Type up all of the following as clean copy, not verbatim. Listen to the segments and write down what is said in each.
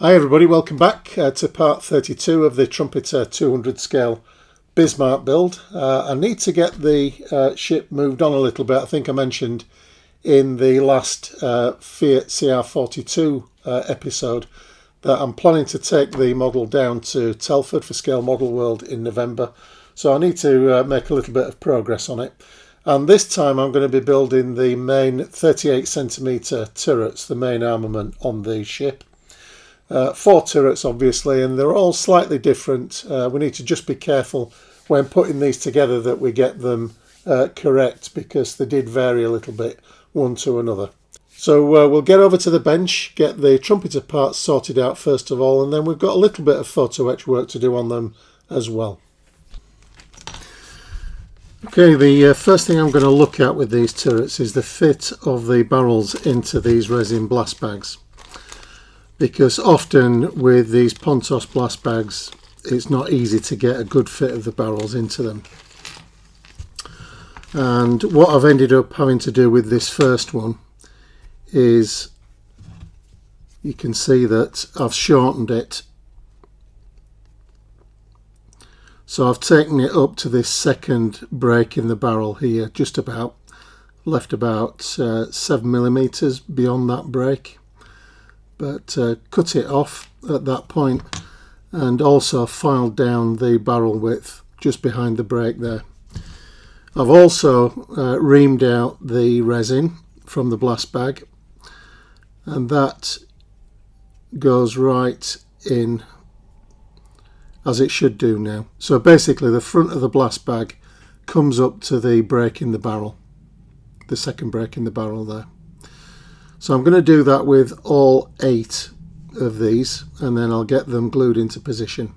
Hi everybody, welcome back to part 32 of the Trumpeter 200 scale Bismarck build. I need to get the ship moved on a little bit. I think I mentioned in the last Fiat CR42 episode that I'm planning to take the model down to Telford for Scale Model World in November. So I need to make a little bit of progress on it. And this time I'm going to be building the main 38cm turrets, the main armament on the ship. 4 turrets obviously, and they're all slightly different. We need to just be careful when putting these together that we get them correct, because they did vary a little bit one to another. So we'll get over to the bench, get the trumpeter parts sorted out first of all, and then we've got a little bit of photo etch work to do on them as well. Okay, the first thing I'm going to look at with these turrets is the fit of the barrels into these resin blast bags. Because often with these Pontos blast bags it's not easy to get a good fit of the barrels into them. And what I've ended up having to do with this first one is, you can see that I've shortened it. So I've taken it up to this second break in the barrel here, just about, left about 7mm beyond that break. But cut it off at that point, and also filed down the barrel width just behind the break there. I've also reamed out the resin from the blast bag, and that goes right in as it should do now. So basically the front of the blast bag comes up to the break in the barrel, the second break in the barrel there. So I'm going to do that with all 8 of these, and then I'll get them glued into position.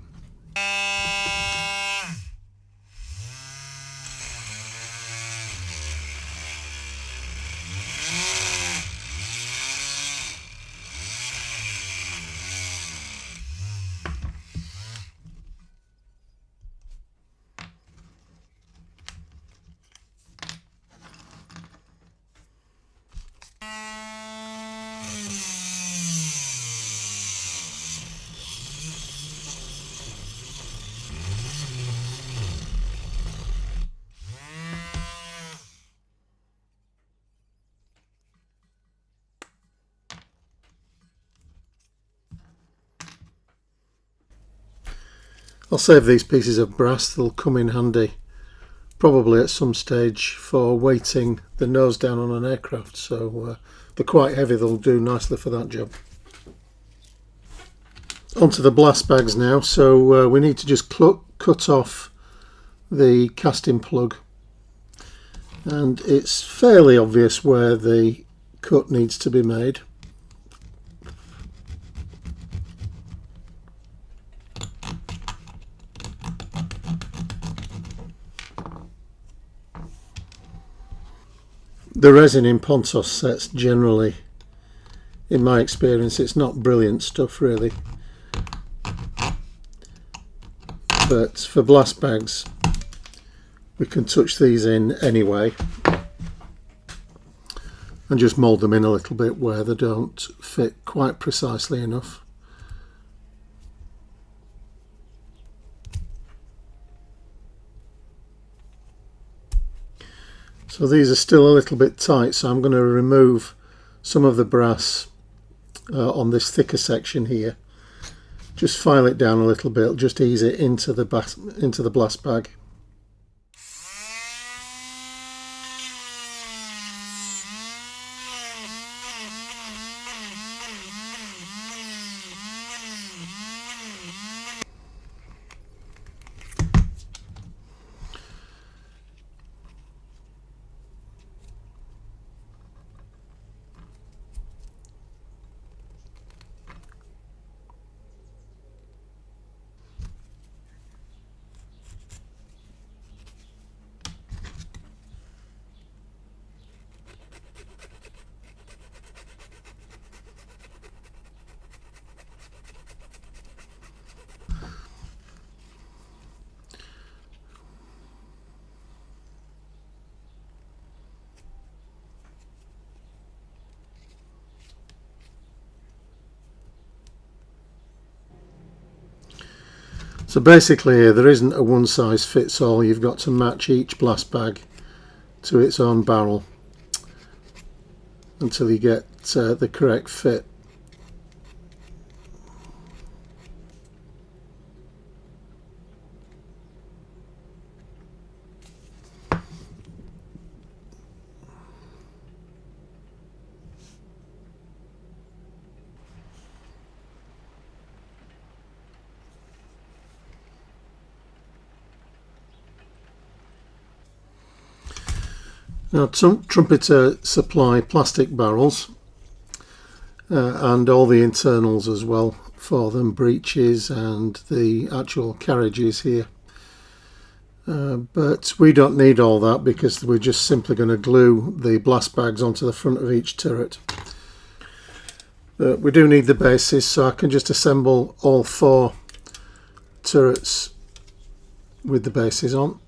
I'll save these pieces of brass, they'll come in handy probably at some stage for weighting the nose down on an aircraft, so they're quite heavy, they'll do nicely for that job. Onto the blast bags now. So we need to just cut off the casting plug, and it's fairly obvious where the cut needs to be made. The resin in Pontos sets generally, in my experience, it's not brilliant stuff really, but for blast bags we can touch these in anyway and just mould them in a little bit where they don't fit quite precisely enough. So these are still a little bit tight, so I'm going to remove some of the brass on this thicker section here. Just file it down a little bit, just ease it into the blast bag. So basically here there isn't a one size fits all. You've got to match each blast bag to its own barrel until you get the correct fit. Now Trumpeter supply plastic barrels and all the internals as well for them, breeches and the actual carriages here. But we don't need all that because we're just simply going to glue the blast bags onto the front of each turret. But we do need the bases, so I can just assemble all 4 turrets with the bases on.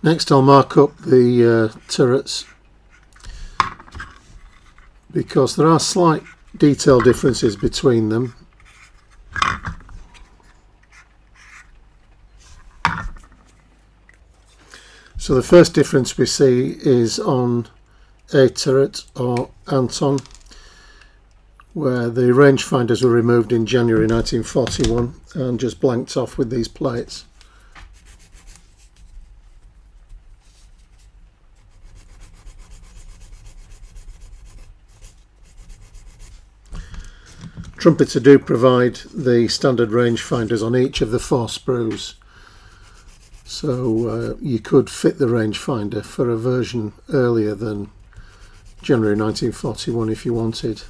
Next I'll mark up the turrets because there are slight detail differences between them. So the first difference we see is on A turret or Anton, where the rangefinders were removed in January 1941 and just blanked off with these plates. Trumpeter do provide the standard rangefinders on each of the 4 sprues, so you could fit the rangefinder for a version earlier than January 1941 if you wanted.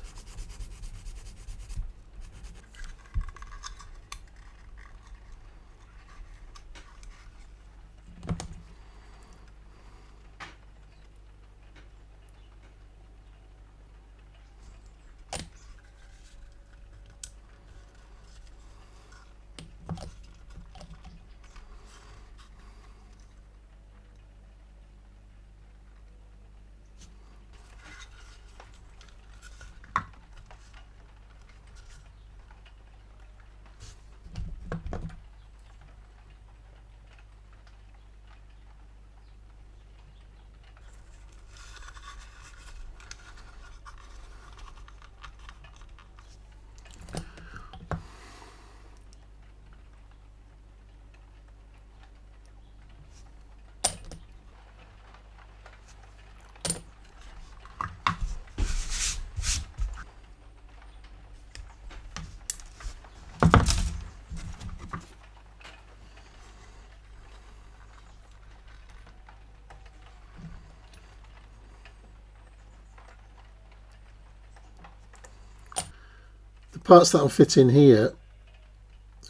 The parts that I'm fitting here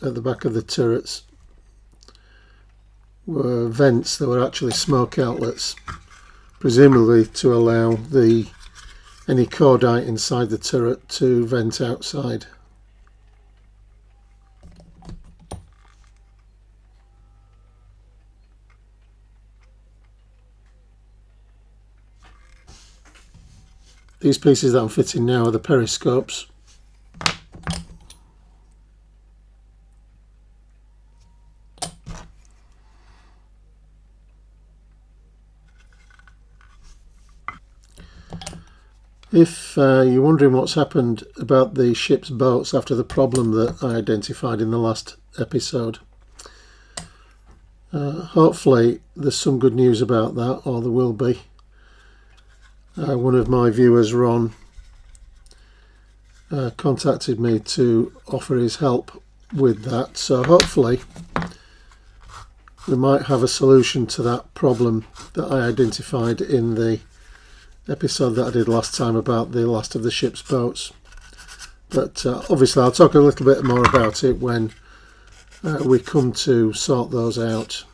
at the back of the turrets were vents that were actually smoke outlets, presumably to allow any cordite inside the turret to vent outside. These pieces that I'm fitting now are the periscopes. If you're wondering what's happened about the ship's boats after the problem that I identified in the last episode, hopefully there's some good news about that, or there will be. One of my viewers, Ron, contacted me to offer his help with that, so hopefully we might have a solution to that problem that I identified in the episode that I did last time about the last of the ship's boats. But obviously I'll talk a little bit more about it when we come to sort those out.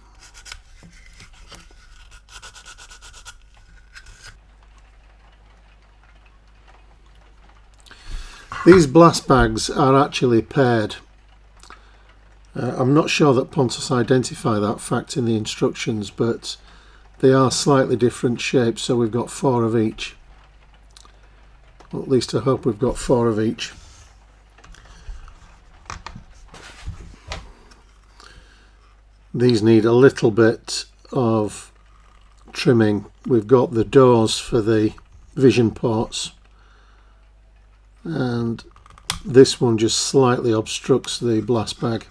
These blast bags are actually paired. I'm not sure that Pontos identify that fact in the instructions, but they are slightly different shapes, so we've got 4 of each. Well, at least I hope we've got 4 of each. These need a little bit of trimming. We've got the doors for the vision ports, and this one just slightly obstructs the blast bag.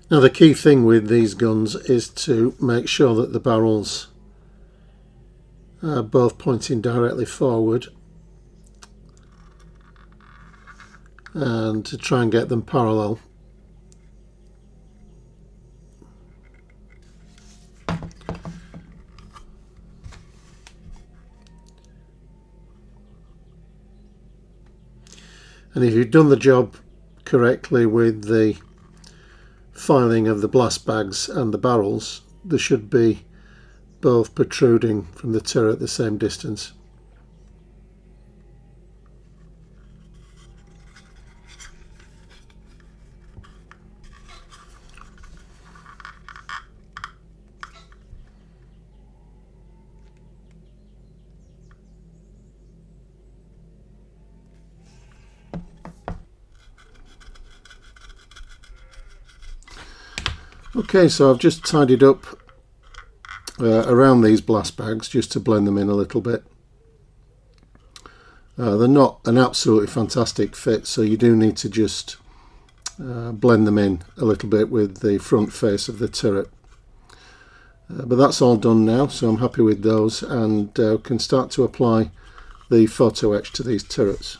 Now the key thing with these guns is to make sure that the barrels are both pointing directly forward, and to try and get them parallel. And if you've done the job correctly with the filing of the blast bags and the barrels, they should be both protruding from the turret at the same distance. Okay, so I've just tidied up around these blast bags just to blend them in a little bit. They're not an absolutely fantastic fit, so you do need to just blend them in a little bit with the front face of the turret. But that's all done now, so I'm happy with those, and can start to apply the photo etch to these turrets.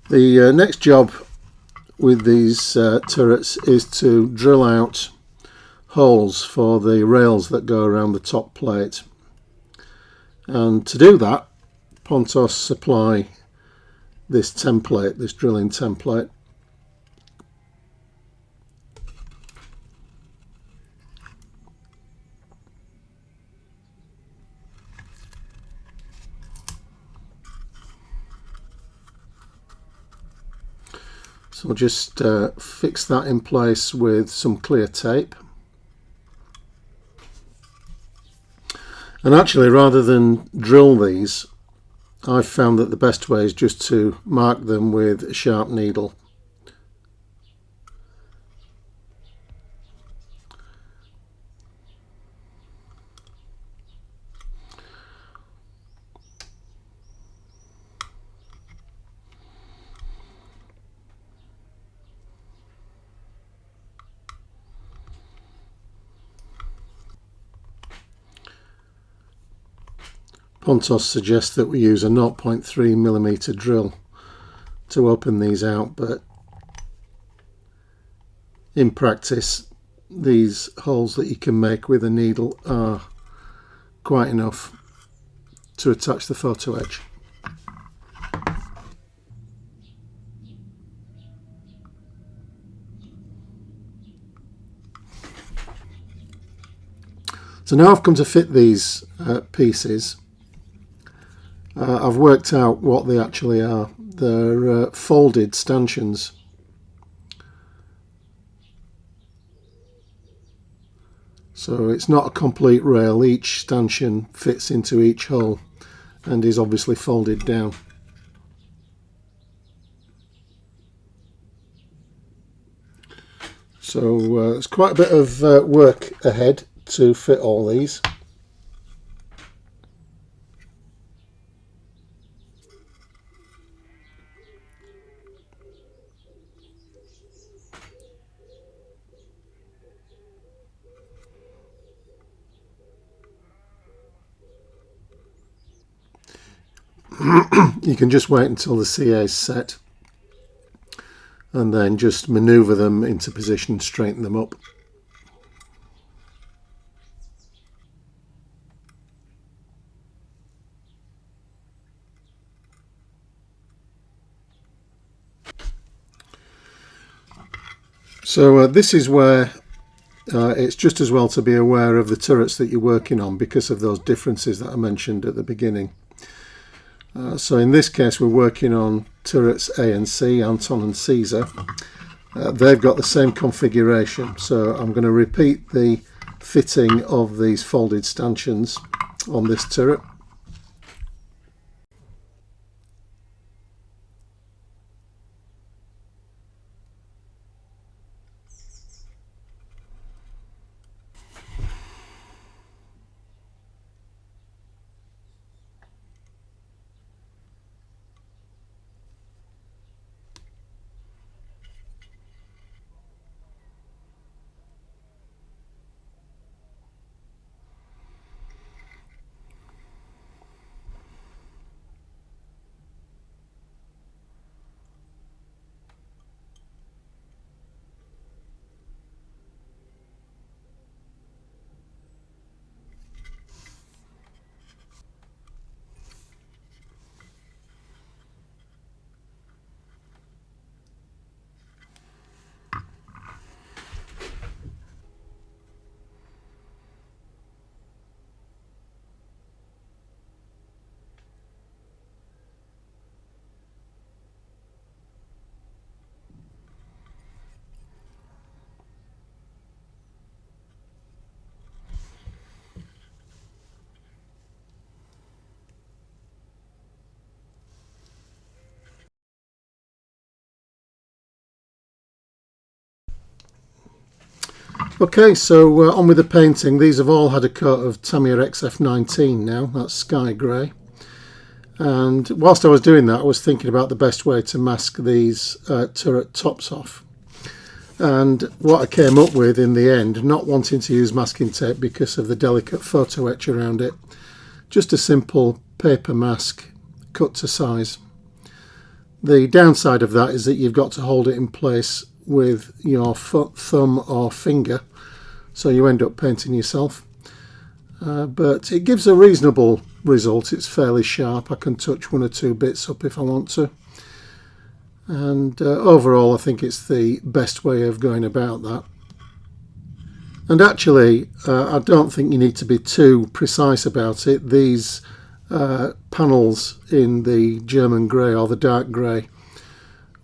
The next job with these turrets is to drill out holes for the rails that go around the top plate. And to do that, Pontos supply this template, this drilling template. So I'll just fix that in place with some clear tape. And actually, rather than drill these, I've found that the best way is just to mark them with a sharp needle. Pontos suggests that we use a 0.3mm drill to open these out, but in practice these holes that you can make with a needle are quite enough to attach the photo edge. So now I've come to fit these pieces. I've worked out what they actually are. They're folded stanchions. So it's not a complete rail. Each stanchion fits into each hole and is obviously folded down. So there's quite a bit of work ahead to fit all these. You can just wait until the CA is set and then just manoeuvre them into position, straighten them up. So this is where it's just as well to be aware of the turrets that you're working on because of those differences that I mentioned at the beginning. So in this case we're working on turrets A and C, Anton and Caesar. They've got the same configuration, so I'm going to repeat the fitting of these folded stanchions on this turret. Okay, so on with the painting. These have all had a coat of Tamiya XF19 now, that's sky grey. And whilst I was doing that, I was thinking about the best way to mask these turret tops off. And what I came up with in the end, not wanting to use masking tape because of the delicate photo etch around it, just a simple paper mask cut to size. The downside of that is that you've got to hold it in place with your thumb or finger, so you end up painting yourself. but it gives a reasonable result. It's fairly sharp. I can touch one or two bits up if I want to, and overall I think it's the best way of going about that. And actually I don't think you need to be too precise about it. These panels in the German grey or the dark grey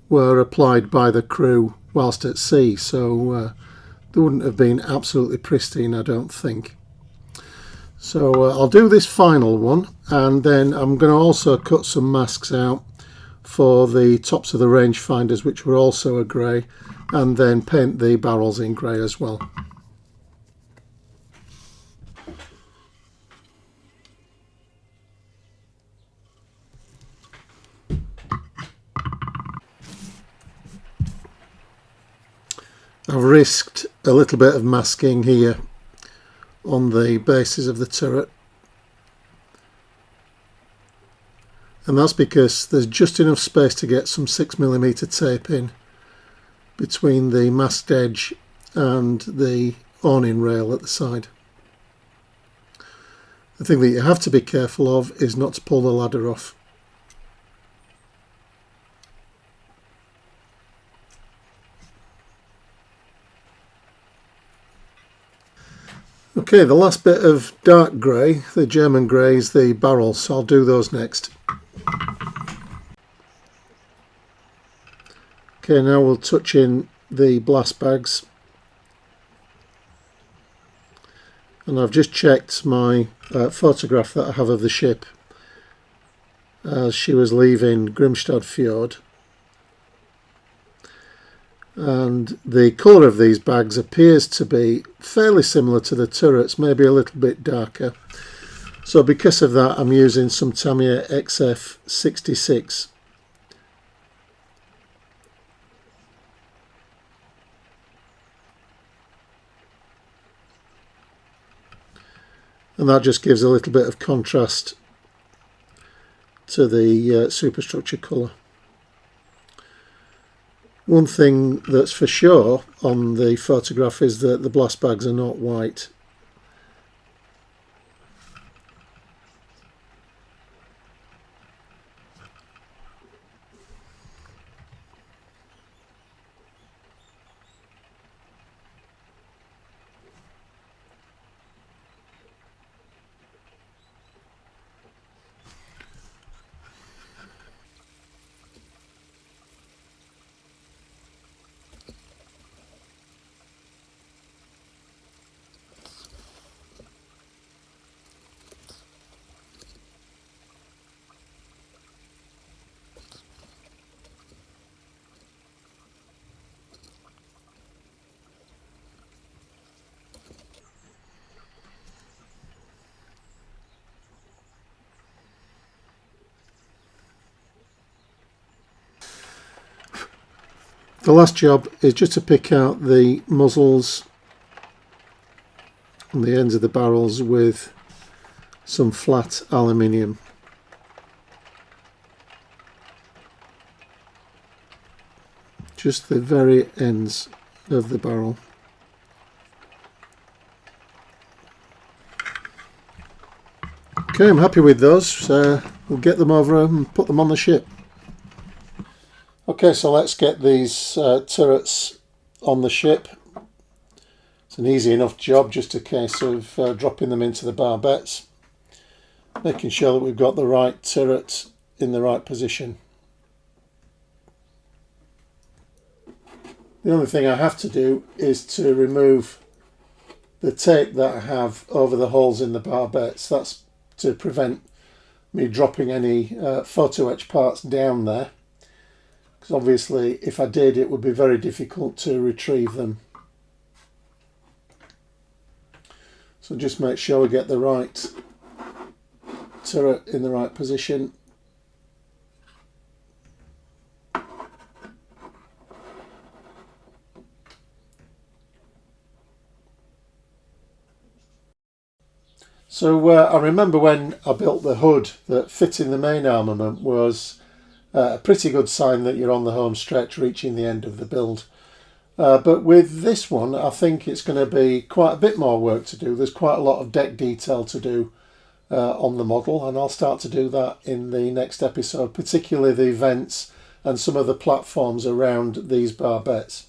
were applied by the crew whilst at sea, so they wouldn't have been absolutely pristine, I don't think. So I'll do this final one, and then I'm going to also cut some masks out for the tops of the rangefinders, which were also a grey, and then paint the barrels in grey as well. I've risked a little bit of masking here on the bases of the turret, and that's because there's just enough space to get some 6mm tape in between the mast edge and the awning rail at the side. The thing that you have to be careful of is not to pull the ladder off. Okay, the last bit of dark grey, the German grey, is the barrels, so I'll do those next. Okay, now we'll touch in the blast bags. And I've just checked my photograph that I have of the ship as she was leaving Grimstad Fjord. And the colour of these bags appears to be fairly similar to the turrets, maybe a little bit darker. So because of that, I'm using some Tamiya XF66. And that just gives a little bit of contrast to the superstructure colour. One thing that's for sure on the photograph is that the blast bags are not white. The last job is just to pick out the muzzles and the ends of the barrels with some flat aluminium. Just the very ends of the barrel. Okay, I'm happy with those. We'll get them over and put them on the ship. Okay, so let's get these turrets on the ship. It's an easy enough job, just a case of dropping them into the barbettes, making sure that we've got the right turret in the right position. The only thing I have to do is to remove the tape that I have over the holes in the barbettes. That's to prevent me dropping any photo etch parts down there. Because obviously if I did, it would be very difficult to retrieve them. So just make sure we get the right turret in the right position. So I remember when I built the hood that fitting the main armament was a pretty good sign that you're on the home stretch, reaching the end of the build. But with this one, I think it's going to be quite a bit more work to do. There's quite a lot of deck detail to do on the model, and I'll start to do that in the next episode, particularly the vents and some of the platforms around these barbettes.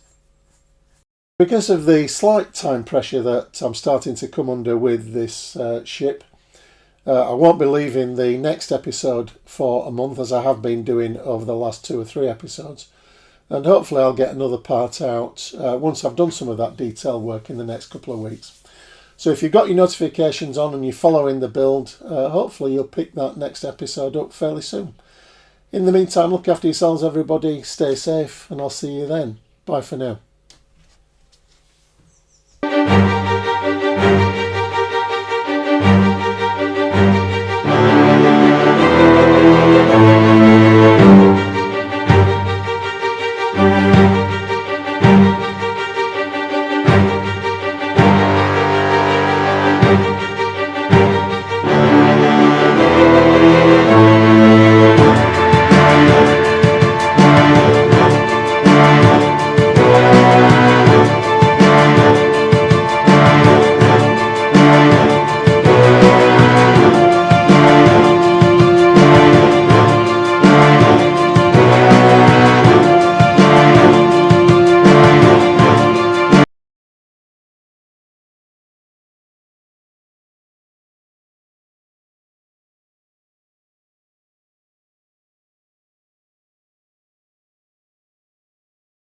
Because of the slight time pressure that I'm starting to come under with this ship, I won't be leaving the next episode for a month, as I have been doing over the last 2 or 3 episodes. And hopefully I'll get another part out once I've done some of that detail work in the next couple of weeks. So if you've got your notifications on and you're following the build, hopefully you'll pick that next episode up fairly soon. In the meantime, look after yourselves, everybody. Stay safe, and I'll see you then. Bye for now.